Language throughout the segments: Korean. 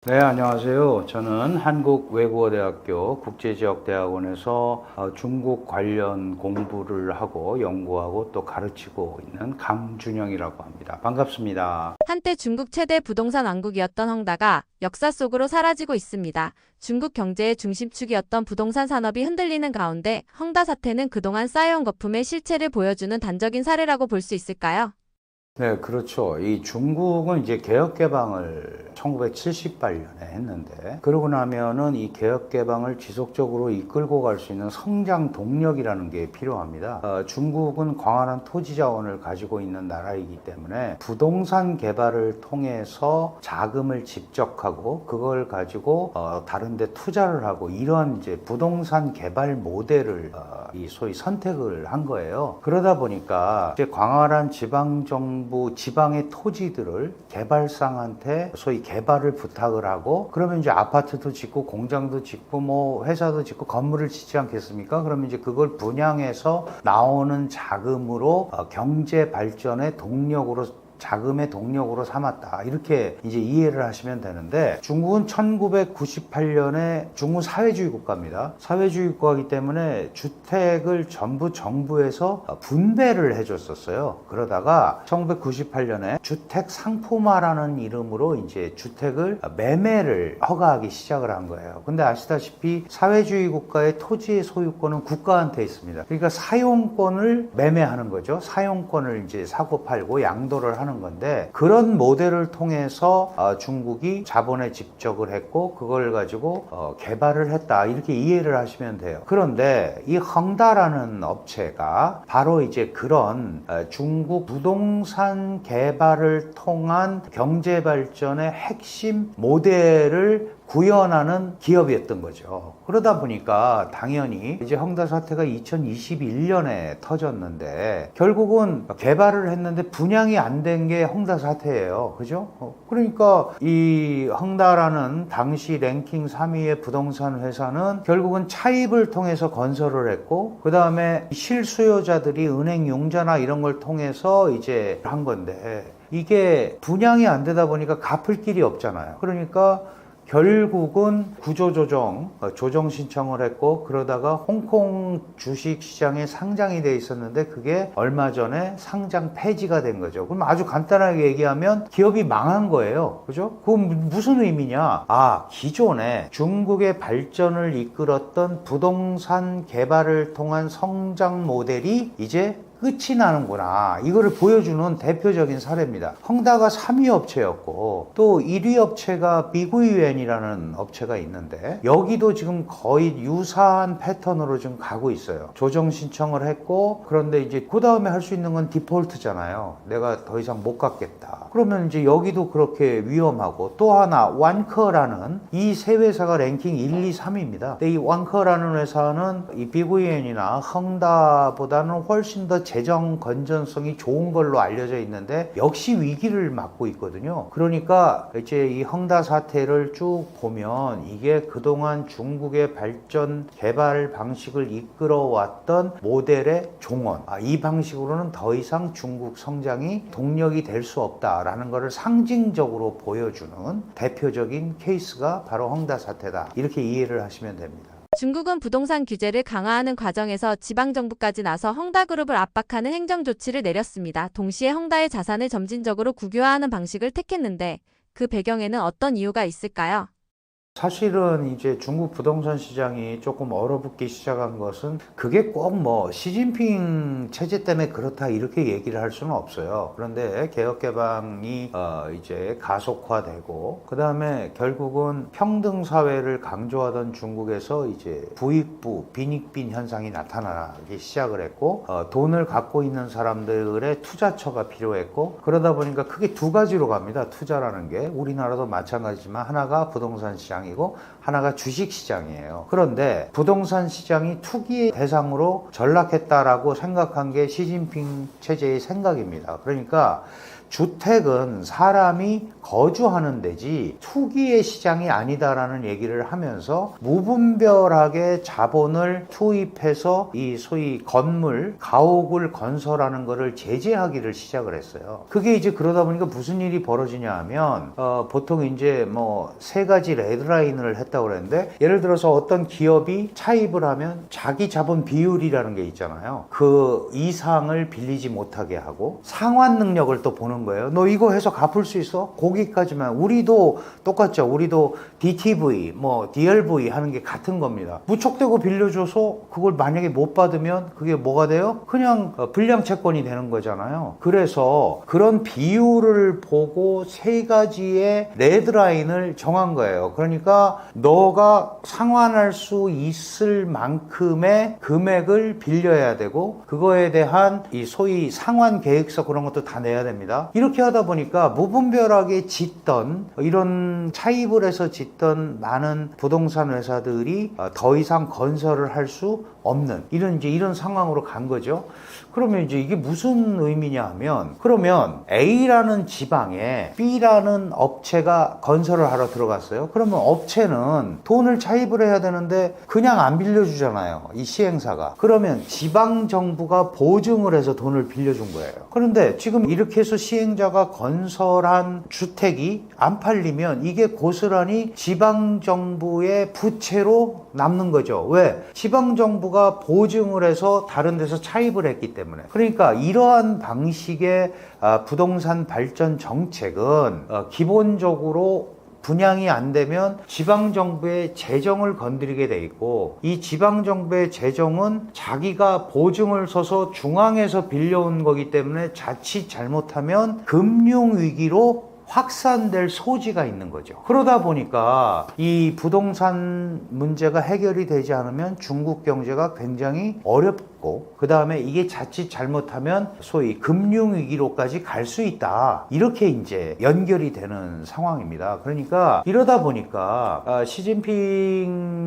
네, 안녕하세요. 저는 한국외국어대학교 국제지역대학원에서 중국 관련 공부를 하고 연구하고 또 가르치고 있는 강준영이라고 합니다. 반갑습니다. 한때 중국 최대 부동산 왕국이었던 헝다가 역사 속으로 사라지고 있습니다. 중국 경제의 중심축이었던 부동산 산업이 흔들리는 가운데 헝다 사태는 그동안 쌓여온 거품의 실체를 보여주는 단적인 사례라고 볼 수 있을까요? 네, 그렇죠. 이 중국은 이제 개혁 개방을 1978년에 했는데, 그러고 나면은 이 개혁 개방을 지속적으로 이끌고 갈 수 있는 성장 동력이라는 게 필요합니다. 중국은 광활한 토지 자원을 가지고 있는 나라이기 때문에 부동산 개발을 통해서 자금을 집적하고 그걸 가지고 다른 데 투자를 하고 이런 이제 부동산 개발 모델을 이 소위 선택을 한 거예요. 그러다 보니까 이제 광활한 지방의 토지들을 개발상한테 소위 개발을 부탁을 하고, 그러면 이제 아파트도 짓고 공장도 짓고 뭐 회사도 짓고 건물을 짓지 않겠습니까? 그러면 이제 그걸 분양해서 나오는 자금으로 경제 발전의 동력으로, 자금의 동력으로 삼았다, 이렇게 이제 이해를 하시면 되는데, 중국은 1998년에 중국 사회주의 국가입니다. 사회주의 국가이기 때문에 주택을 전부 정부에서 분배를 해줬었어요. 그러다가 1998년에 주택 상품화라는 이름으로 이제 주택을 매매를 허가하기 시작을 한 거예요. 근데 아시다시피 사회주의 국가의 토지의 소유권은 국가한테 있습니다. 그러니까 사용권을 매매하는 거죠. 사용권을 이제 사고 팔고 양도를 하는 건데, 그런 모델을 통해서 중국이 자본에 집적을 했고 그걸 가지고 개발을 했다, 이렇게 이해를 하시면 돼요. 그런데 이 헝다라는 업체가 바로 이제 그런 중국 부동산 개발을 통한 경제 발전의 핵심 모델을 구현하는 기업이었던 거죠. 그러다 보니까 당연히 이제 헝다 사태가 2021년에 터졌는데, 결국은 개발을 했는데 분양이 안 된 게 헝다 사태예요. 그죠? 그러니까 이 헝다라는 당시 랭킹 3위의 부동산 회사는 결국은 차입을 통해서 건설을 했고, 그 다음에 실수요자들이 은행 융자나 이런 걸 통해서 이제 한 건데, 이게 분양이 안 되다 보니까 갚을 길이 없잖아요. 그러니까 결국은 조정 신청을 했고, 그러다가 홍콩 주식시장에 상장이 돼 있었는데 그게 얼마 전에 상장 폐지가 된 거죠. 그럼 아주 간단하게 얘기하면 기업이 망한 거예요. 그죠? 그건 무슨 의미냐? 기존에 중국의 발전을 이끌었던 부동산 개발을 통한 성장 모델이 이제 끝이 나는구나, 이거를 보여주는 대표적인 사례입니다. 헝다가 3위 업체였고, 또 1위 업체가 비구이엔이라는 업체가 있는데, 여기도 지금 거의 유사한 패턴으로 지금 가고 있어요. 조정 신청을 했고, 그런데 이제 그 다음에 할 수 있는 건 디폴트잖아요. 내가 더 이상 못 갚겠다. 그러면 이제 여기도 그렇게 위험하고, 또 하나 완커라는, 이 세 회사가 랭킹 1, 2, 3위입니다. 근데 이 완커라는 회사는 이 비구이엔이나 헝다보다는 훨씬 더 재정 건전성이 좋은 걸로 알려져 있는데 역시 위기를 맞고 있거든요. 그러니까 이제 이 헝다 사태를 쭉 보면 이게 그동안 중국의 발전 개발 방식을 이끌어왔던 모델의 종언, 이 방식으로는 더 이상 중국 성장이 동력이 될 수 없다라는 것을 상징적으로 보여주는 대표적인 케이스가 바로 헝다 사태다, 이렇게 이해를 하시면 됩니다. 중국은 부동산 규제를 강화하는 과정에서 지방정부까지 나서 헝다그룹을 압박하는 행정조치를 내렸습니다. 동시에 헝다의 자산을 점진적으로 국유화하는 방식을 택했는데 그 배경에는 어떤 이유가 있을까요? 사실은 이제 중국 부동산 시장이 조금 얼어붙기 시작한 것은, 그게 꼭 뭐 시진핑 체제 때문에 그렇다 이렇게 얘기를 할 수는 없어요. 그런데 개혁 개방이 이제 가속화되고, 그 다음에 결국은 평등 사회를 강조하던 중국에서 이제 부익부 빈익빈 현상이 나타나기 시작을 했고, 돈을 갖고 있는 사람들의 투자처가 필요했고, 그러다 보니까 크게 두 가지로 갑니다. 투자라는 게 우리나라도 마찬가지지만, 하나가 부동산 시장, 이고 하나가 주식시장이에요. 그런데 부동산 시장이 투기 대상으로 전락했다라고 생각한 게 시진핑 체제의 생각입니다. 그러니까 주택은 사람이 거주하는 데지 투기의 시장이 아니다라는 얘기를 하면서 무분별하게 자본을 투입해서 이 소위 건물, 가옥을 건설하는 것을 제재하기를 시작을 했어요. 그게 이제 그러다 보니까 무슨 일이 벌어지냐 하면 보통 이제 뭐 세 가지 레드라인을 했다고 그랬는데, 예를 들어서 어떤 기업이 차입을 하면 자기 자본 비율이라는 게 있잖아요. 그 이상을 빌리지 못하게 하고 상환 능력을 또 보는 거예요. 너 이거 해서 갚을 수 있어? 거기까지만. 우리도 똑같죠. 우리도 DTV, 뭐 DLV 하는 게 같은 겁니다. 무턱대고 빌려줘서 그걸 만약에 못 받으면 그게 뭐가 돼요? 그냥 불량 채권이 되는 거잖아요. 그래서 그런 비율을 보고 세 가지의 레드라인을 정한 거예요. 그러니까 너가 상환할 수 있을 만큼의 금액을 빌려야 되고, 그거에 대한 이 소위 상환 계획서 그런 것도 다 내야 됩니다. 이렇게 하다 보니까 무분별하게 짓던, 이런 차입을 해서 짓던 많은 부동산 회사들이 더 이상 건설을 할 수 없는 이런 상황으로 간 거죠. 그러면 이제 이게 무슨 의미냐 하면, 그러면 A라는 지방에 B라는 업체가 건설을 하러 들어갔어요. 그러면 업체는 돈을 차입을 해야 되는데 그냥 안 빌려주잖아요, 이 시행사가. 그러면 지방정부가 보증을 해서 돈을 빌려준 거예요. 그런데 지금 이렇게 해서 시행자가 건설한 주택이 안 팔리면 이게 고스란히 지방정부의 부채로 남는 거죠. 왜? 지방정부가 보증을 해서 다른 데서 차입을 했기 때문에. 그러니까 이러한 방식의 부동산 발전 정책은 기본적으로 분양이 안 되면 지방정부의 재정을 건드리게 돼 있고, 이 지방정부의 재정은 자기가 보증을 서서 중앙에서 빌려온 거기 때문에 자칫 잘못하면 금융위기로 확산될 소지가 있는 거죠. 그러다 보니까 이 부동산 문제가 해결이 되지 않으면 중국 경제가 굉장히 어렵고, 그 다음에 이게 자칫 잘못하면 소위 금융위기로까지 갈 수 있다. 이렇게 이제 연결이 되는 상황입니다. 그러니까 이러다 보니까 시진핑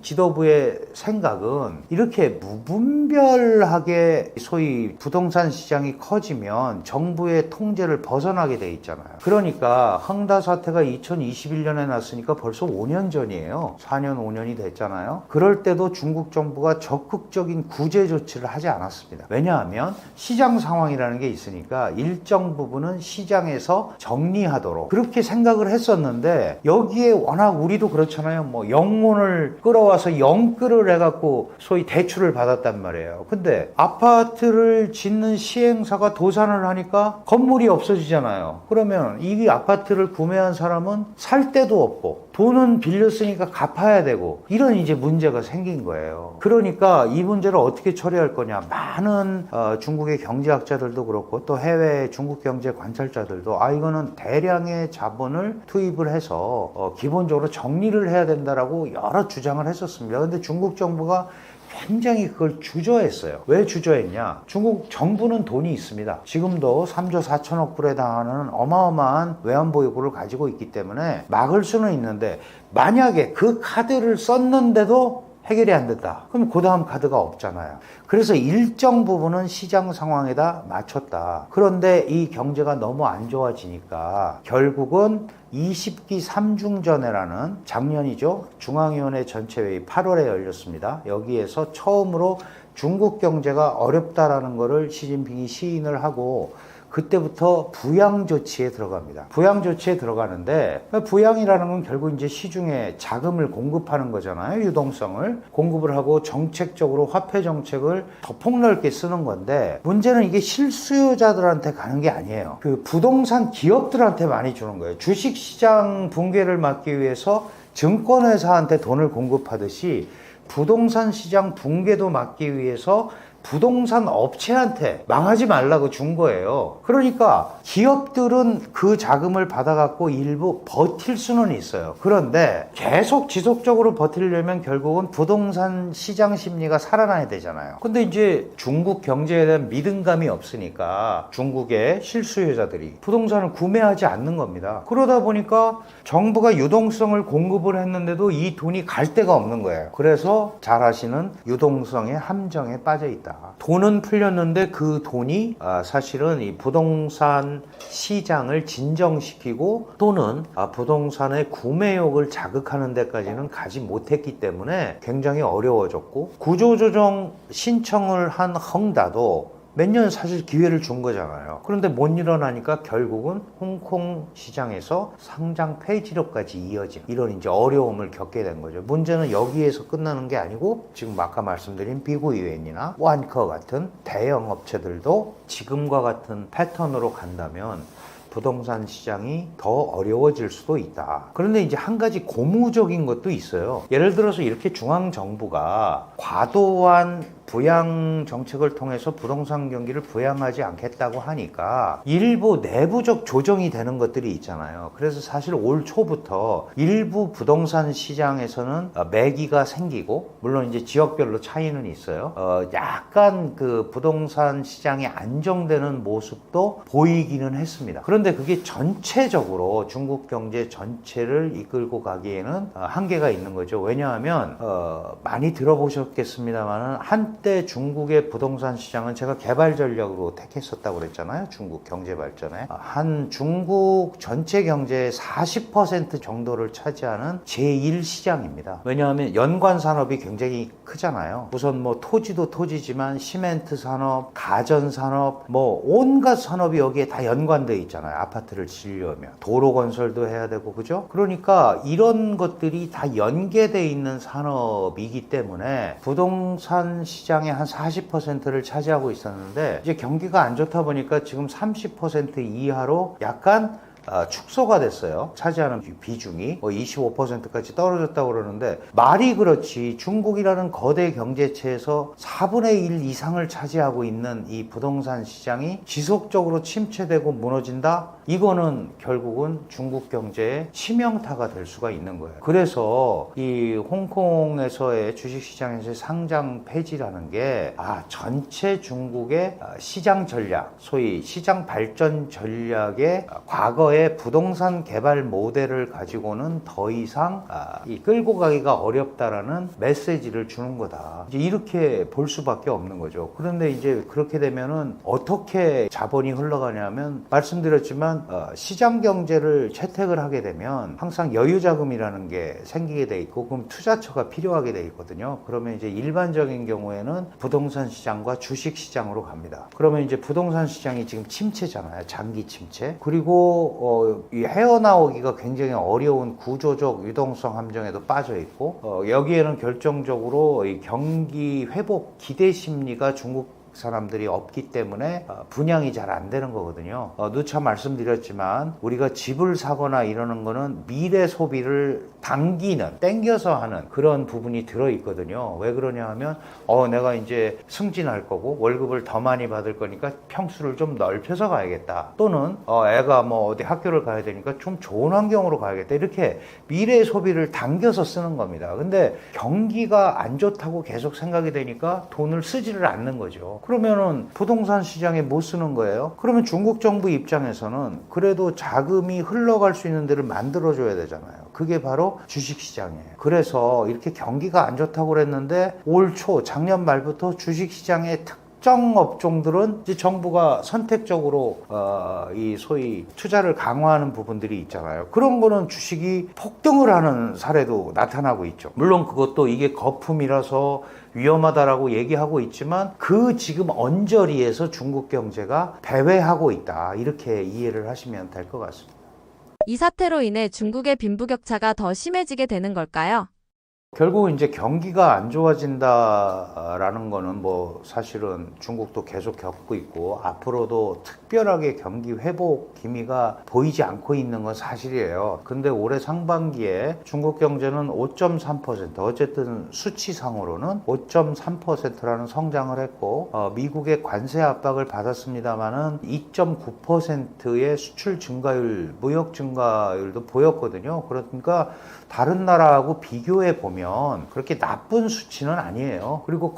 지도부의 생각은 이렇게 무분별하게 소위 부동산 시장이 커지면 정부의 통제를 벗어나게 돼 있잖아요. 그러니까 헝다 사태가 2021년에 났으니까 벌써 5년 전이에요. 4년, 5년이 됐잖아요. 그럴 때도 중국 정부가 적극적인 구제 조치를 하지 않았습니다. 왜냐하면 시장 상황이라는 게 있으니까 일정 부분은 시장에서 정리하도록 그렇게 생각을 했었는데, 여기에 워낙 우리도 그렇잖아요. 뭐 영혼을 끌어와서 영끌을 해갖고 소위 대출을 받았단 말이에요. 근데 아파트를 짓는 시행사가 도산을 하니까 건물이 없어지잖아요. 그러면 이 아파트를 구매한 사람은 살 데도 없고 돈은 빌렸으니까 갚아야 되고, 이런 이제 문제가 생긴 거예요. 그러니까 이 문제를 어떻게 처리할 거냐. 많은 중국의 경제학자들도 그렇고 또 해외 중국 경제 관찰자들도 이거는 대량의 자본을 투입을 해서 기본적으로 정리를 해야 된다라고 여러 주장을 했었습니다. 근데 중국 정부가 굉장히 그걸 주저했어요. 왜 주저했냐? 중국 정부는 돈이 있습니다. 지금도 3조 4천억 불에 달하는 어마어마한 외환보유고를 가지고 있기 때문에 막을 수는 있는데, 만약에 그 카드를 썼는데도 해결이 안 됐다. 그럼 그 다음 카드가 없잖아요. 그래서 일정 부분은 시장 상황에다 맞췄다. 그런데 이 경제가 너무 안 좋아지니까 결국은 20기 3중전회라는, 작년이죠. 중앙위원회 전체회의 8월에 열렸습니다. 여기에서 처음으로 중국 경제가 어렵다라는 것을 시진핑이 시인을 하고, 그때부터 부양 조치에 들어갑니다. 부양 조치에 들어가는데, 부양이라는 건 결국 이제 시중에 자금을 공급하는 거잖아요. 유동성을 공급을 하고 정책적으로 화폐 정책을 더 폭넓게 쓰는 건데, 문제는 이게 실수요자들한테 가는 게 아니에요. 그 부동산 기업들한테 많이 주는 거예요. 주식시장 붕괴를 막기 위해서 증권회사한테 돈을 공급하듯이 부동산 시장 붕괴도 막기 위해서 부동산 업체한테 망하지 말라고 준 거예요. 그러니까 기업들은 그 자금을 받아갖고 일부 버틸 수는 있어요. 그런데 계속 지속적으로 버티려면 결국은 부동산 시장 심리가 살아나야 되잖아요. 근데 이제 중국 경제에 대한 믿음감이 없으니까 중국의 실수요자들이 부동산을 구매하지 않는 겁니다. 그러다 보니까 정부가 유동성을 공급을 했는데도 이 돈이 갈 데가 없는 거예요. 그래서 잘 아시는 유동성의 함정에 빠져 있다. 돈은 풀렸는데 그 돈이 사실은 이 부동산 시장을 진정시키고 또는 부동산의 구매욕을 자극하는 데까지는 가지 못했기 때문에 굉장히 어려워졌고, 구조조정 신청을 한 헝다도 몇 년 사실 기회를 준 거잖아요. 그런데 못 일어나니까 결국은 홍콩 시장에서 상장 폐지로까지 이어진 이런 이제 어려움을 겪게 된 거죠. 문제는 여기에서 끝나는 게 아니고 지금 아까 말씀드린 비구이웬이나 완커 같은 대형 업체들도 지금과 같은 패턴으로 간다면 부동산 시장이 더 어려워질 수도 있다. 그런데 이제 한 가지 고무적인 것도 있어요. 예를 들어서 이렇게 중앙정부가 과도한 부양 정책을 통해서 부동산 경기를 부양하지 않겠다고 하니까 일부 내부적 조정이 되는 것들이 있잖아요. 그래서 사실 올 초부터 일부 부동산 시장에서는 매기가 생기고, 물론 이제 지역별로 차이는 있어요. 약간 그 부동산 시장이 안정되는 모습도 보이기는 했습니다. 그런데 그게 전체적으로 중국 경제 전체를 이끌고 가기에는 한계가 있는 거죠. 왜냐하면 많이 들어보셨겠습니다만 한때 중국의 부동산 시장은 제가 개발 전략으로 택했었다고 그랬잖아요. 중국 경제 발전에 한 중국 전체 경제의 40% 정도를 차지하는 제1시장입니다. 왜냐하면 연관 산업이 굉장히 크잖아요. 우선 뭐 토지도 토지지만 시멘트 산업, 가전 산업, 뭐 온갖 산업이 여기에 다 연관되어 있잖아요. 아파트를 지으려면 도로 건설도 해야 되고, 그죠? 그러니까 이런 것들이 다 연계되어 있는 산업이기 때문에 부동산 시장의 한 40%를 차지하고 있었는데, 이제 경기가 안 좋다 보니까 지금 30% 이하로 약간 축소가 됐어요. 차지하는 비중이 25%까지 떨어졌다고 그러는데, 말이 그렇지 중국이라는 거대 경제체에서 4분의 1 이상을 차지하고 있는 이 부동산 시장이 지속적으로 침체되고 무너진다? 이거는 결국은 중국 경제의 치명타가 될 수가 있는 거예요. 그래서 이 홍콩에서의 주식시장에서의 상장 폐지라는 게 전체 중국의 시장 전략, 소위 시장 발전 전략의 과거의 부동산 개발 모델을 가지고는 더 이상 이 끌고 가기가 어렵다라는 메시지를 주는 거다. 이제 이렇게 볼 수밖에 없는 거죠. 그런데 이제 그렇게 되면은 어떻게 자본이 흘러가냐면, 말씀드렸지만 시장 경제를 채택을 하게 되면 항상 여유 자금이라는 게 생기게 돼 있고, 그럼 투자처가 필요하게 돼 있거든요. 그러면 이제 일반적인 경우에는 부동산 시장과 주식 시장으로 갑니다. 그러면 이제 부동산 시장이 지금 침체잖아요. 장기 침체. 그리고 이 헤어나오기가 굉장히 어려운 구조적 유동성 함정에도 빠져 있고, 여기에는 결정적으로 이 경기 회복 기대 심리가 중국 사람들이 없기 때문에 분양이 잘 안 되는 거거든요. 누차 말씀드렸지만 우리가 집을 사거나 이러는 거는 미래 소비를 당기는, 땡겨서 하는 그런 부분이 들어있거든요. 왜 그러냐 하면 내가 이제 승진할 거고 월급을 더 많이 받을 거니까 평수를 좀 넓혀서 가야겠다. 또는 애가 뭐 어디 학교를 가야 되니까 좀 좋은 환경으로 가야겠다. 이렇게 미래 소비를 당겨서 쓰는 겁니다. 근데 경기가 안 좋다고 계속 생각이 되니까 돈을 쓰지를 않는 거죠. 그러면은 부동산 시장에 못 쓰는 거예요. 그러면 중국 정부 입장에서는 그래도 자금이 흘러갈 수 있는 데를 만들어줘야 되잖아요. 그게 바로 주식시장이에요. 그래서 이렇게 경기가 안 좋다고 그랬는데 올 초, 작년 말부터 주식시장의 특정 업종들은 이제 정부가 선택적으로 이 소위 투자를 강화하는 부분들이 있잖아요. 그런 거는 주식이 폭등을 하는 사례도 나타나고 있죠. 물론 그것도 이게 거품이라서 위험하다라고 얘기하고 있지만 그 지금 언저리에서 중국 경제가 배회하고 있다. 이렇게 이해를 하시면 될 것 같습니다. 이 사태로 인해 중국의 빈부격차가 더 심해지게 되는 걸까요? 결국 이제 경기가 안 좋아진다라는 거는 뭐 사실은 중국도 계속 겪고 있고 앞으로도 특별하게 경기 회복 기미가 보이지 않고 있는 건 사실이에요. 근데 올해 상반기에 중국 경제는 5.3%, 어쨌든 수치상으로는 5.3%라는 성장을 했고 미국의 관세 압박을 받았습니다만은 2.9%의 수출 증가율, 무역 증가율도 보였거든요. 그러니까 다른 나라하고 비교해 보면 보면 그렇게 나쁜 수치는 아니에요. 그리고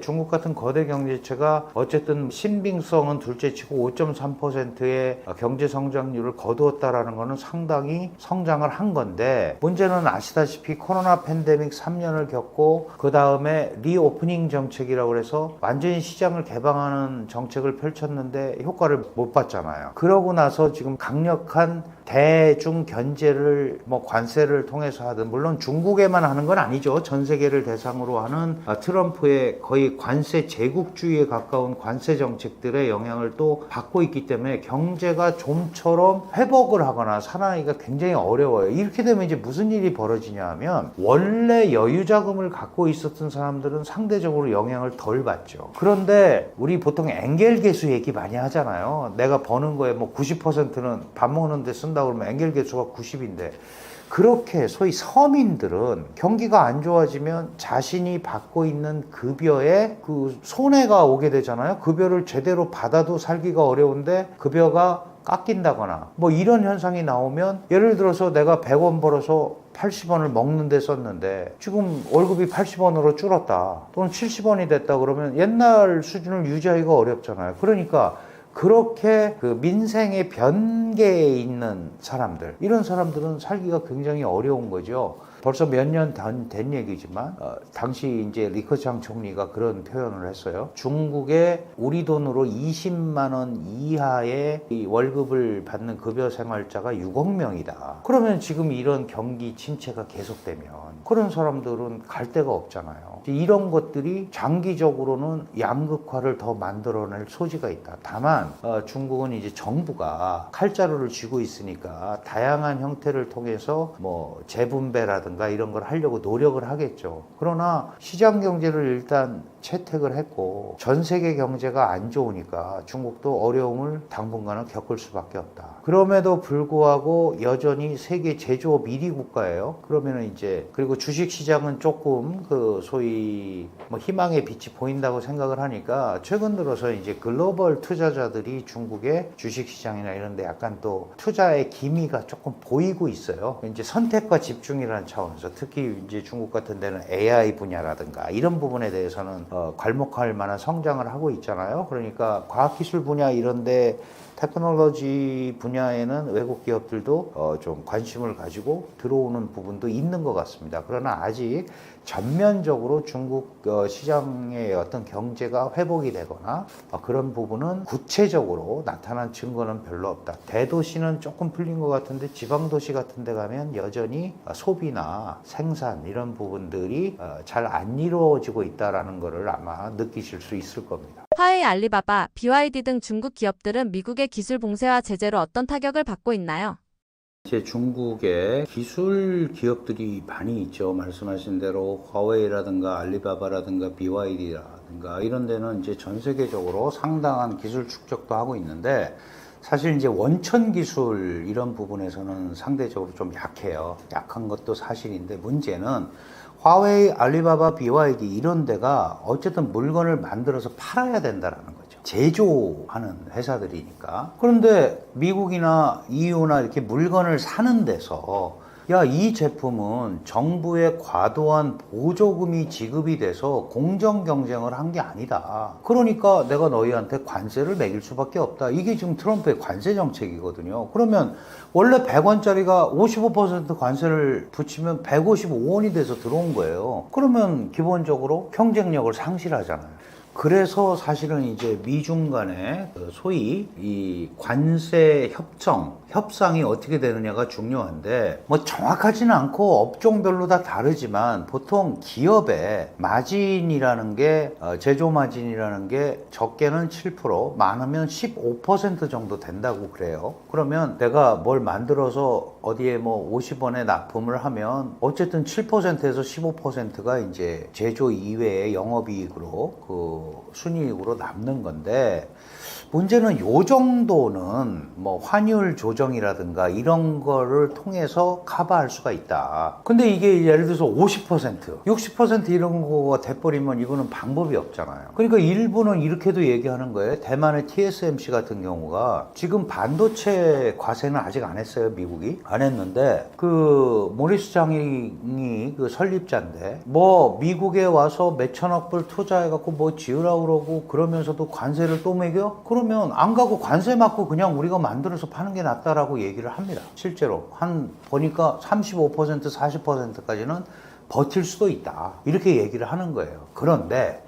중국 같은 거대 경제체가 어쨌든 신빙성은 둘째치고 5.3%의 경제 성장률을 거두었다라는 것은 상당히 성장을 한 건데, 문제는 아시다시피 코로나 팬데믹 3년을 겪고 그 다음에 리오프닝 정책이라고 해서 완전히 시장을 개방하는 정책을 펼쳤는데 효과를 못 봤잖아요. 그러고 나서 지금 강력한 대중 견제를 관세를 통해서 하든, 물론 중국에만 하는 건 아니죠. 전 세계를 대상으로 하는 트럼프의 거의 관세 제국주의에 가까운 관세 정책들의 영향을 또 받고 있기 때문에 경제가 좀처럼 회복을 하거나 살아나기가 굉장히 어려워요. 이렇게 되면 이제 무슨 일이 벌어지냐 하면, 원래 여유 자금을 갖고 있었던 사람들은 상대적으로 영향을 덜 받죠. 그런데 우리 보통 엔겔 개수 얘기 많이 하잖아요. 내가 버는 거에 90%는 밥 먹는 데 쓴다고 그러면 엔겔 개수가 90인데, 그렇게 소위 서민들은 경기가 안 좋아지면 자신이 받고 있는 급여에 그 손해가 오게 되잖아요. 급여를 제대로 받아도 살기가 어려운데 급여가 깎인다거나 이런 현상이 나오면, 예를 들어서 내가 100원 벌어서 80원을 먹는 데 썼는데 지금 월급이 80원으로 줄었다, 또는 70원이 됐다 그러면 옛날 수준을 유지하기가 어렵잖아요. 그러니까 그렇게 그 민생의 변계에 있는 사람들, 이런 사람들은 살기가 굉장히 어려운 거죠. 벌써 몇 년 된 얘기지만 당시 이제 리커창 총리가 그런 표현을 했어요. 중국에 우리 돈으로 20만 원 이하의 이 월급을 받는 급여 생활자가 6억 명이다. 그러면 지금 이런 경기 침체가 계속되면 그런 사람들은 갈 데가 없잖아요. 이런 것들이 장기적으로는 양극화를 더 만들어낼 소지가 있다. 다만 중국은 이제 정부가 칼자루를 쥐고 있으니까 다양한 형태를 통해서 재분배라든가 이런 걸 하려고 노력을 하겠죠. 그러나 시장 경제를 일단 채택을 했고 전 세계 경제가 안 좋으니까 중국도 어려움을 당분간은 겪을 수밖에 없다. 그럼에도 불구하고 여전히 세계 제조업 1위 국가예요. 그러면은 이제, 그리고 주식 시장은 조금 그 소위 희망의 빛이 보인다고 생각을 하니까, 최근 들어서 이제 글로벌 투자자들이 중국의 주식 시장이나 이런 데 약간 또 투자의 기미가 조금 보이고 있어요. 이제 선택과 집중이라는 차원에서, 특히 이제 중국 같은 데는 AI 분야라든가 이런 부분에 대해서는 괄목할 만한 성장을 하고 있잖아요. 그러니까 과학기술 분야 이런데, 테크놀로지 분야에는 외국 기업들도 좀 관심을 가지고 들어오는 부분도 있는 것 같습니다. 그러나 아직 전면적으로 중국 시장의 어떤 경제가 회복이 되거나 그런 부분은 구체적으로 나타난 증거는 별로 없다. 대도시는 조금 풀린 것 같은데 지방도시 같은 데 가면 여전히 소비나 생산 이런 부분들이 잘 안 이루어지고 있다는 것을 아마 느끼실 수 있을 겁니다. 화웨이, 알리바바, BYD 등 중국 기업들은 미국의 기술 봉쇄와 제재로 어떤 타격을 받고 있나요? 이제 중국에 기술 기업들이 많이 있죠. 말씀하신 대로 화웨이라든가 알리바바라든가 BYD라든가 이런 데는 이제 전 세계적으로 상당한 기술 축적도 하고 있는데, 사실 이제 원천 기술 이런 부분에서는 상대적으로 좀 약해요. 약한 것도 사실인데, 문제는 화웨이, 알리바바, BYD 이런 데가 어쨌든 물건을 만들어서 팔아야 된다라는 거죠. 제조하는 회사들이니까. 그런데 미국이나 EU나 이렇게 물건을 사는 데서, 야, 이 제품은 정부의 과도한 보조금이 지급이 돼서 공정 경쟁을 한 게 아니다. 그러니까 내가 너희한테 관세를 매길 수밖에 없다. 이게 지금 트럼프의 관세 정책이거든요. 그러면 원래 100원짜리가 55% 관세를 붙이면 155원이 돼서 들어온 거예요. 그러면 기본적으로 경쟁력을 상실하잖아요. 그래서 사실은 이제 미중 간의 소위 이 관세 협상이 어떻게 되느냐가 중요한데, 정확하지는 않고 업종별로 다 다르지만 보통 기업의 마진이라는 게, 제조 마진이라는 게 적게는 7%, 많으면 15% 정도 된다고 그래요. 그러면 내가 뭘 만들어서 어디에 50원에 납품을 하면 어쨌든 7%에서 15%가 이제 제조 이외의 영업이익으로 순이익으로 남는 건데, 문제는 요 정도는 뭐 환율 조정이라든가 이런 거를 통해서 커버할 수가 있다. 근데 이게 예를 들어서 50%, 60% 이런 거가 돼버리면 이거는 방법이 없잖아요. 그러니까 일부는 이렇게도 얘기하는 거예요. 대만의 TSMC 같은 경우가 지금 반도체 과세는 아직 안 했어요. 미국이 안 했는데 그 모리스 장이 그 설립자인데 뭐 미국에 와서 몇천억 불 투자해갖고 뭐 지으라고 그러고 그러면서도 관세를 또 매겨? 그러면 안 가고 관세 맞고 그냥 우리가 만들어서 파는 게 낫다라고 얘기를 합니다. 실제로 한 보니까 35% 40%까지는 버틸 수도 있다. 이렇게 얘기를 하는 거예요. 그런데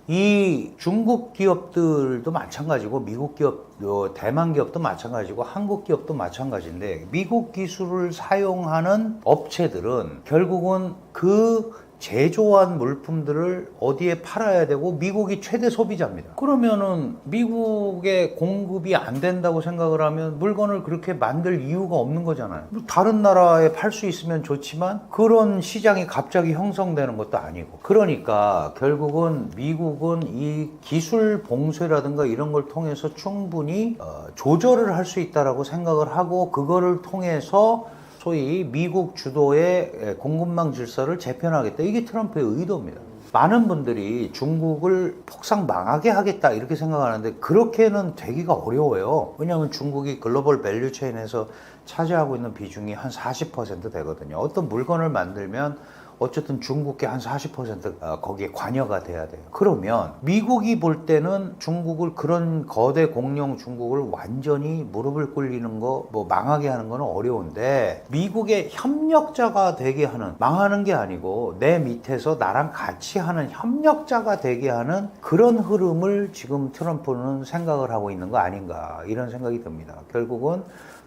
이 중국 기업들도 마찬가지고 미국 기업, 대만 기업도 마찬가지고 한국 기업도 마찬가지인데 미국 기술을 사용하는 업체들은 결국은 그 제조한 물품들을 어디에 팔아야 되고 미국이 최대 소비자입니다. 그러면은 미국의 공급이 안 된다고 생각을 하면 물건을 그렇게 만들 이유가 없는 거잖아요. 다른 나라에 팔 수 있으면 좋지만 그런 시장이 갑자기 형성되는 것도 아니고 그러니까 결국은 미국은 이 기술 봉쇄라든가 이런 걸 통해서 충분히 조절을 할 수 있다라고 생각을 하고 그거를 통해서 소위 미국 주도의 공급망 질서를 재편하겠다. 이게 트럼프의 의도입니다. 많은 분들이 중국을 폭삭 망하게 하겠다 이렇게 생각하는데 그렇게는 되기가 어려워요. 왜냐하면 중국이 글로벌 밸류 체인에서 차지하고 있는 비중이 한 40% 되거든요. 어떤 물건을 만들면 어쨌든 중국계 한 40% 거기에 관여가 돼야 돼요. 그러면 미국이 볼 때는 중국을 그런 거대 공룡 중국을 완전히 무릎을 꿇리는 거 뭐 망하게 하는 건 어려운데 미국의 협력자가 되게 하는 망하는 게 아니고 내 밑에서 나랑 같이 하는 협력자가 되게 하는 그런 흐름을 지금 트럼프는 생각을 하고 있는 거 아닌가 이런 생각이 듭니다. 결국은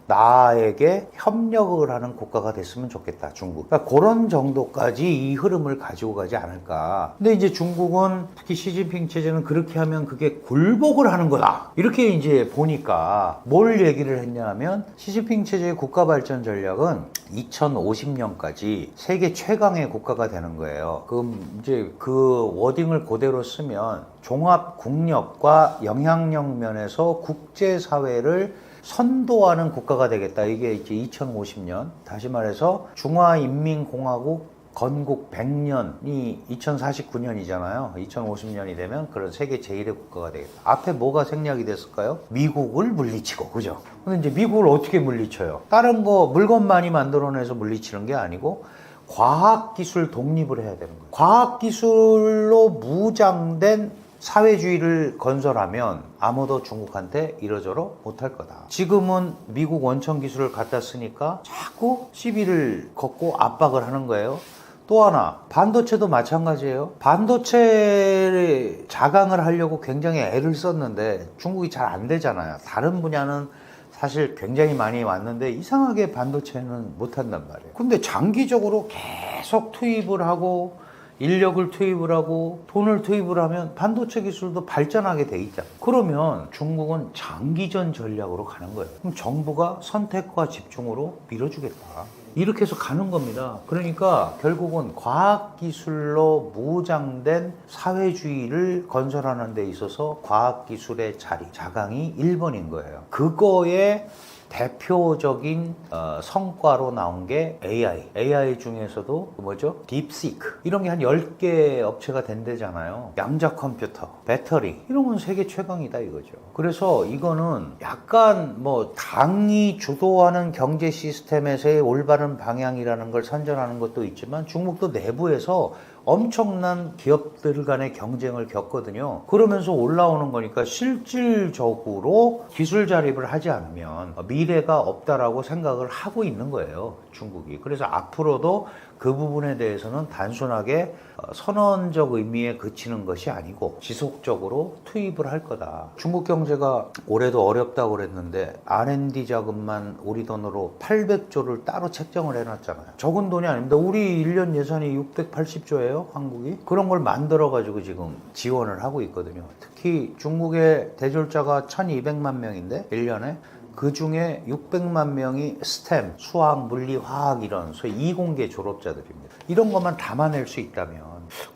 나에게 협력을 하는 국가가 됐으면 좋겠다, 중국. 그러니까 그런 정도까지 이 흐름을 가지고 가지 않을까. 근데 이제 중국은 특히 시진핑 체제는 그렇게 하면 그게 굴복을 하는 거다. 이렇게 이제 보니까 뭘 얘기를 했냐 하면 시진핑 체제의 국가 발전 전략은 2050년까지 세계 최강의 국가가 되는 거예요. 그럼 이제 그 워딩을 그대로 쓰면 종합 국력과 영향력 면에서 국제사회를 선도하는 국가가 되겠다. 이게 이제 2050년. 다시 말해서 중화인민공화국 건국 100년이 2049년이잖아요. 2050년이 되면 그런 세계 제1의 국가가 되겠다. 앞에 뭐가 생략이 됐을까요? 미국을 물리치고, 그죠? 근데 이제 미국을 어떻게 물리쳐요? 다른 거 물건 많이 만들어내서 물리치는 게 아니고 과학기술 독립을 해야 되는 거예요. 과학기술로 무장된 사회주의를 건설하면 아무도 중국한테 이러저러 못할 거다. 지금은 미국 원천 기술을 갖다 쓰니까 자꾸 시비를 걷고 압박을 하는 거예요. 또 하나, 반도체도 마찬가지예요. 반도체를 자강을 하려고 굉장히 애를 썼는데 중국이 잘 안 되잖아요. 다른 분야는 사실 굉장히 많이 왔는데 이상하게 반도체는 못한단 말이에요. 근데 장기적으로 계속 투입을 하고 인력을 투입을 하고 돈을 투입을 하면 반도체 기술도 발전하게 돼 있잖아요. 그러면 중국은 장기전 전략으로 가는 거예요. 그럼 정부가 선택과 집중으로 밀어주겠다. 이렇게 해서 가는 겁니다. 그러니까 결국은 과학기술로 무장된 사회주의를 건설하는 데 있어서 과학기술의 자리, 자강이 1번인 거예요. 그거에 대표적인 성과로 나온 게 AI 중에서도 뭐죠? 딥시크 이런 게 한 10개 업체가 된대잖아요. 양자 컴퓨터, 배터리 이런 건 세계 최강이다 이거죠. 그래서 이거는 약간 뭐 당이 주도하는 경제 시스템에서의 올바른 방향이라는 걸 선전하는 것도 있지만 중국도 내부에서 엄청난 기업들 간의 경쟁을 겪거든요. 그러면서 올라오는 거니까 실질적으로 기술 자립을 하지 않으면 미래가 없다라고 생각을 하고 있는 거예요, 중국이. 그래서 앞으로도 그 부분에 대해서는 단순하게 선언적 의미에 그치는 것이 아니고 지속적으로 투입을 할 거다. 중국 경제가 올해도 어렵다고 그랬는데 R&D 자금만 우리 돈으로 800조를 따로 책정을 해놨잖아요. 적은 돈이 아닙니다. 우리 1년 예산이 680조예요, 한국이. 그런 걸 만들어가지고 지금 지원을 하고 있거든요. 특히 중국의 대졸자가 1200만 명인데 1년에 그 중에 600만 명이 스템, 수학, 물리, 화학 이런 소위 이공계 졸업자들입니다. 이런 것만 담아낼 수 있다면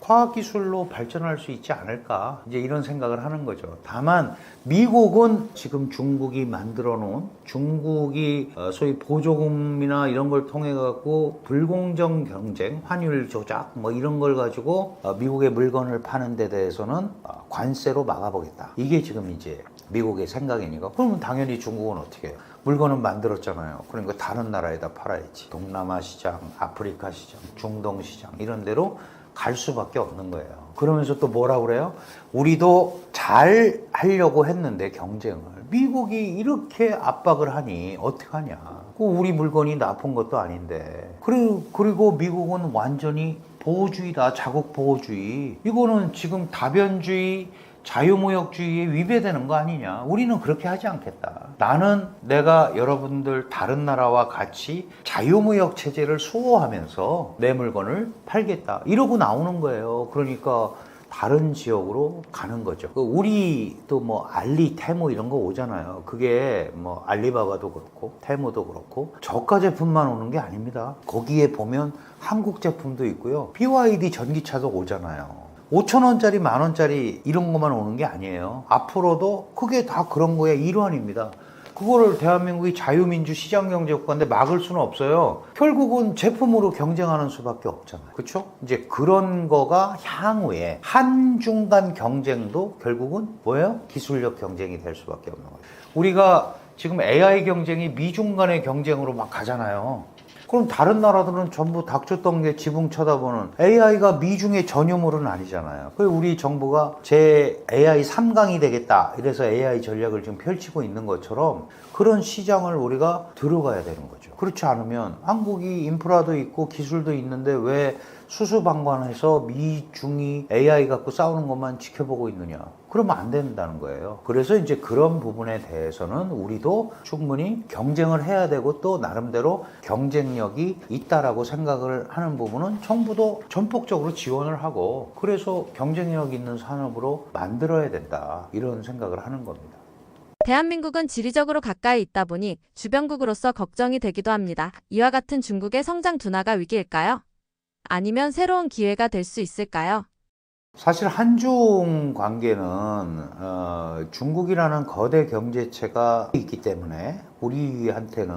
과학기술로 발전할 수 있지 않을까 이제 이런 생각을 하는 거죠. 다만 미국은 지금 중국이 만들어 놓은 중국이 소위 보조금이나 이런 걸 통해 갖고 불공정 경쟁, 환율 조작 뭐 이런 걸 가지고 미국의 물건을 파는 데 대해서는 관세로 막아보겠다. 이게 지금 이제 미국의 생각이니까. 그러면 당연히 중국은 어떻게 해요? 물건은 만들었잖아요. 그러니까 다른 나라에다 팔아야지. 동남아 시장, 아프리카 시장, 중동 시장 이런 데로 갈 수밖에 없는 거예요. 그러면서 또 뭐라 그래요? 우리도 잘 하려고 했는데 경쟁을 미국이 이렇게 압박을 하니 어떡하냐. 우리 물건이 나쁜 것도 아닌데. 그리고 미국은 완전히 보호주의다. 자국 보호주의. 이거는 지금 다변주의 자유무역주의에 위배되는 거 아니냐. 우리는 그렇게 하지 않겠다. 나는 내가 여러분들 다른 나라와 같이 자유무역 체제를 수호하면서 내 물건을 팔겠다. 이러고 나오는 거예요. 그러니까 다른 지역으로 가는 거죠. 우리도 뭐 알리, 테무 이런 거 오잖아요. 그게 뭐 알리바바도 그렇고 테무도 그렇고 저가 제품만 오는 게 아닙니다. 거기에 보면 한국 제품도 있고요. BYD 전기차도 오잖아요. 5,000원짜리, 만원짜리 이런 것만 오는 게 아니에요. 앞으로도 그게 다 그런 거의 일환입니다. 그거를 대한민국이 자유민주 시장경제국가인데 막을 수는 없어요. 결국은 제품으로 경쟁하는 수밖에 없잖아요. 그렇죠? 이제 그런 거가 향후에 한중 간 경쟁도 결국은 뭐예요? 기술력 경쟁이 될 수밖에 없는 거예요. 우리가 지금 AI 경쟁이 미중 간의 경쟁으로 막 가잖아요. 그럼 다른 나라들은 전부 닥쳤던 게 지붕 쳐다보는 AI가 미중의 전유물은 아니잖아요. 그래서 우리 정부가 제 AI 3강이 되겠다. 이래서 AI 전략을 지금 펼치고 있는 것처럼 그런 시장을 우리가 들어가야 되는 거죠. 그렇지 않으면 한국이 인프라도 있고 기술도 있는데 왜 수수방관해서 미중이 AI 갖고 싸우는 것만 지켜보고 있느냐. 그러면 안 된다는 거예요. 그래서 이제 그런 부분에 대해서는 우리도 충분히 경쟁을 해야 되고 또 나름대로 경쟁력이 있다라고 생각을 하는 부분은 정부도 전폭적으로 지원을 하고 그래서 경쟁력 있는 산업으로 만들어야 된다. 이런 생각을 하는 겁니다. 대한민국은 지리적으로 가까이 있다 보니 주변국으로서 걱정이 되기도 합니다. 이와 같은 중국의 성장 둔화가 위기일까요? 아니면 새로운 기회가 될 수 있을까요? 사실 한중 관계는 중국이라는 거대 경제체가 있기 때문에 우리한테는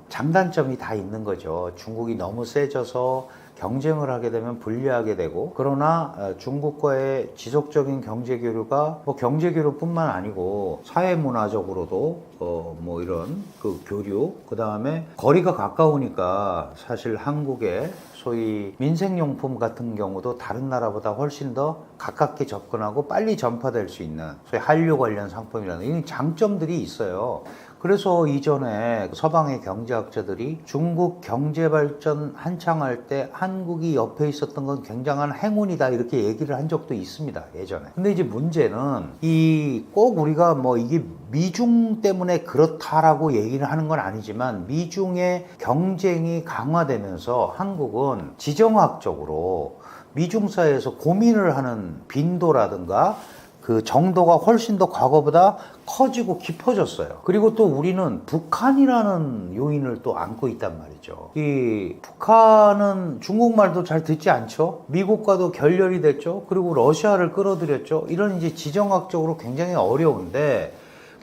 장단점이 다 있는 거죠. 중국이 너무 세져서 경쟁을 하게 되면 불리하게 되고 그러나 중국과의 지속적인 경제 교류가 뭐 경제 교류뿐만 아니고 사회 문화적으로도 뭐 이런 그 교류 그다음에 거리가 가까우니까 사실 한국의 소위 민생용품 같은 경우도 다른 나라보다 훨씬 더 가깝게 접근하고 빨리 전파될 수 있는 소위 한류 관련 상품이라는 이런 장점들이 있어요. 그래서 이전에 서방의 경제학자들이 중국 경제 발전 한창 할 때 한국이 옆에 있었던 건 굉장한 행운이다 이렇게 얘기를 한 적도 있습니다. 예전에. 근데 이제 문제는 이 꼭 우리가 뭐 이게 미중 때문에 그렇다라고 얘기를 하는 건 아니지만 미중의 경쟁이 강화되면서 한국은 지정학적으로 미중 사이에서 고민을 하는 빈도라든가 그 정도가 훨씬 더 과거보다 커지고 깊어졌어요. 그리고 또 우리는 북한이라는 요인을 또 안고 있단 말이죠. 이 북한은 중국말도 잘 듣지 않죠. 미국과도 결렬이 됐죠. 그리고 러시아를 끌어들였죠. 이런 이제 지정학적으로 굉장히 어려운데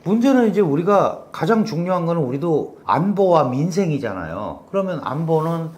문제는 이제 우리가 가장 중요한 거는 우리도 안보와 민생이잖아요. 그러면 안보는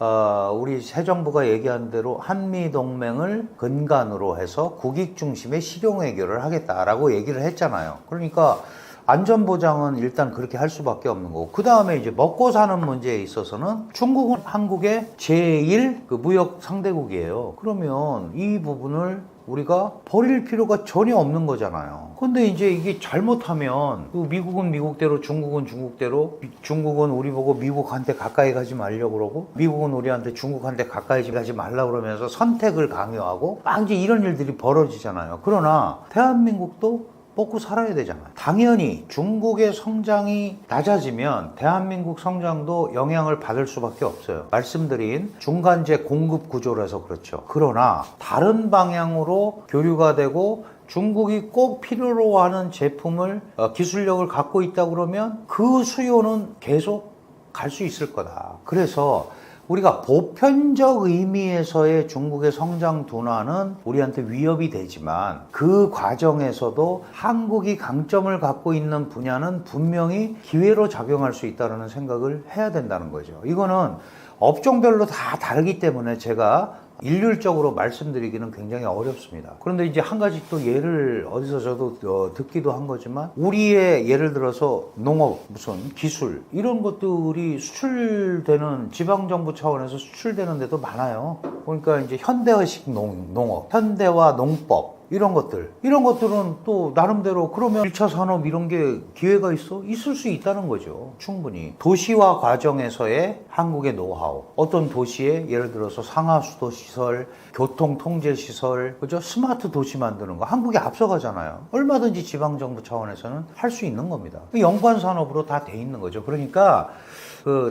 우리 새 정부가 얘기한 대로 한미동맹을 근간으로 해서 국익 중심의 실용외교를 하겠다라고 얘기를 했잖아요. 그러니까 안전보장은 일단 그렇게 할 수밖에 없는 거고 그 다음에 이제 먹고 사는 문제에 있어서는 중국은 한국의 제1 그 무역 상대국이에요. 그러면 이 부분을 우리가 버릴 필요가 전혀 없는 거잖아요. 근데 이제 이게 잘못하면 미국은 미국대로 중국은 중국대로 중국은 우리 보고 미국한테 가까이 가지 말려고 그러고 미국은 우리한테 중국한테 가까이 가지 말라고 그러면서 선택을 강요하고 막 이제 이런 일들이 벌어지잖아요. 그러나 대한민국도 먹고 살아야 되잖아요. 당연히 중국의 성장이 낮아지면 대한민국 성장도 영향을 받을 수밖에 없어요. 말씀드린 중간재 공급 구조라서 그렇죠. 그러나 다른 방향으로 교류가 되고 중국이 꼭 필요로 하는 제품을 기술력을 갖고 있다 그러면 그 수요는 계속 갈 수 있을 거다. 그래서 우리가 보편적 의미에서의 중국의 성장 둔화는 우리한테 위협이 되지만 그 과정에서도 한국이 강점을 갖고 있는 분야는 분명히 기회로 작용할 수 있다는 생각을 해야 된다는 거죠. 이거는 업종별로 다 다르기 때문에 제가 일률적으로 말씀드리기는 굉장히 어렵습니다. 그런데 이제 한 가지 또 예를 어디서 저도 듣기도 한 거지만 우리의 예를 들어서 농업, 무슨 기술 이런 것들이 수출되는 지방정부 차원에서 수출되는 데도 많아요. 그러니까 이제 현대화식 농업, 현대화 농법 이런 것들은 또 나름대로 그러면 1차 산업 이런 게 기회가 있을 수 있다는 거죠. 충분히. 도시화 과정에서의 한국의 노하우. 어떤 도시에 예를 들어서 상하수도 시설, 교통 통제 시설, 그죠? 스마트 도시 만드는 거. 한국이 앞서가잖아요. 얼마든지 지방정부 차원에서는 할 수 있는 겁니다. 연관 산업으로 다 돼 있는 거죠. 그러니까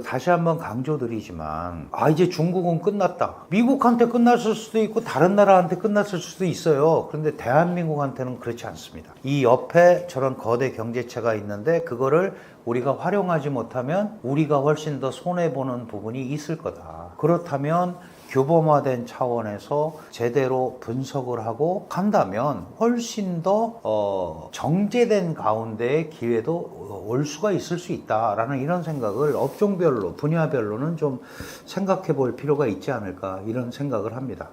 다시 한번 강조드리지만 이제 중국은 끝났다. 미국한테 끝났을 수도 있고 다른 나라한테 끝났을 수도 있어요. 그런데 대한민국한테는 그렇지 않습니다. 이 옆에 저런 거대 경제체가 있는데 그거를 우리가 활용하지 못하면 우리가 훨씬 더 손해보는 부분이 있을 거다. 그렇다면 규범화된 차원에서 제대로 분석을 하고 간다면 훨씬 더 정제된 가운데의 기회도 올 수가 있을 수 있다라는 이런 생각을 업종별로 분야별로는 좀 생각해 볼 필요가 있지 않을까 이런 생각을 합니다.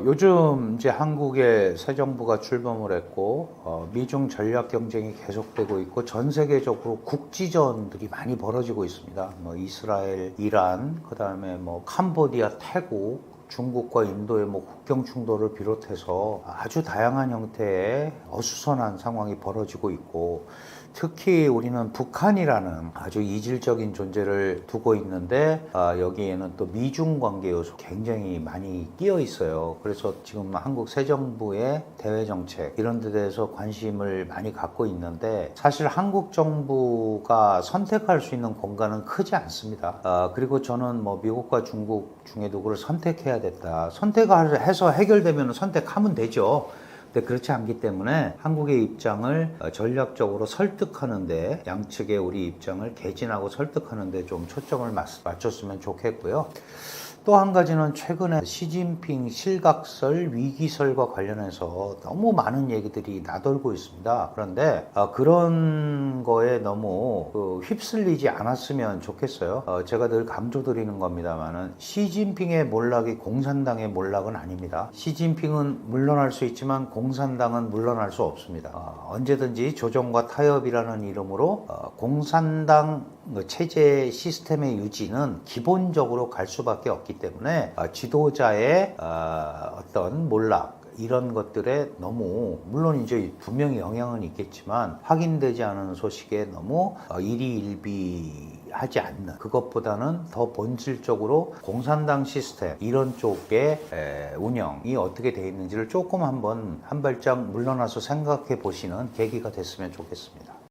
요즘 이제 한국에 새 정부가 출범을 했고 미중 전략 경쟁이 계속되고 있고 전 세계적으로 국지전들이 많이 벌어지고 있습니다. 뭐 이스라엘, 이란, 그다음에 뭐 캄보디아, 태국, 중국과 인도의 뭐 국경 충돌을 비롯해서 아주 다양한 형태의 어수선한 상황이 벌어지고 있고 특히 우리는 북한이라는 아주 이질적인 존재를 두고 있는데 여기에는 또 미중 관계 요소 굉장히 많이 끼어 있어요. 그래서 지금 한국 새 정부의 대외 정책 이런 데 대해서 관심을 많이 갖고 있는데 사실 한국 정부가 선택할 수 있는 공간은 크지 않습니다. 그리고 저는 뭐 미국과 중국 중에도 그걸 선택해야 됐다. 선택해서 해결되면 선택하면 되죠. 근데 그렇지 않기 때문에 한국의 입장을 전략적으로 설득하는데 양측의 우리 입장을 개진하고 설득하는데 좀 초점을 맞췄으면 좋겠고요. 또 한 가지는 최근에 시진핑 실각설, 위기설과 관련해서 너무 많은 얘기들이 나돌고 있습니다. 그런데 그런 거에 너무 휩쓸리지 않았으면 좋겠어요. 제가 늘 강조드리는 겁니다만은 시진핑의 몰락이 공산당의 몰락은 아닙니다. 시진핑은 물러날 수 있지만 공산당은 물러날 수 없습니다. 언제든지 조정과 타협이라는 이름으로 공산당 체제 시스템의 유지는 기본적으로 갈 수밖에 없기 때문에 지도자의 어떤 몰락 이런 것들에 너무 물론 이제 분명히 영향은 있겠지만 확인되지 않은 소식에 너무 일희일비하지 않는 그것보다는 더 본질적으로 공산당 시스템 이런 쪽의 운영이 어떻게 돼 있는지를 조금 한번 한 발짝 물러나서 생각해 보시는 계기가 됐으면 좋겠습니다.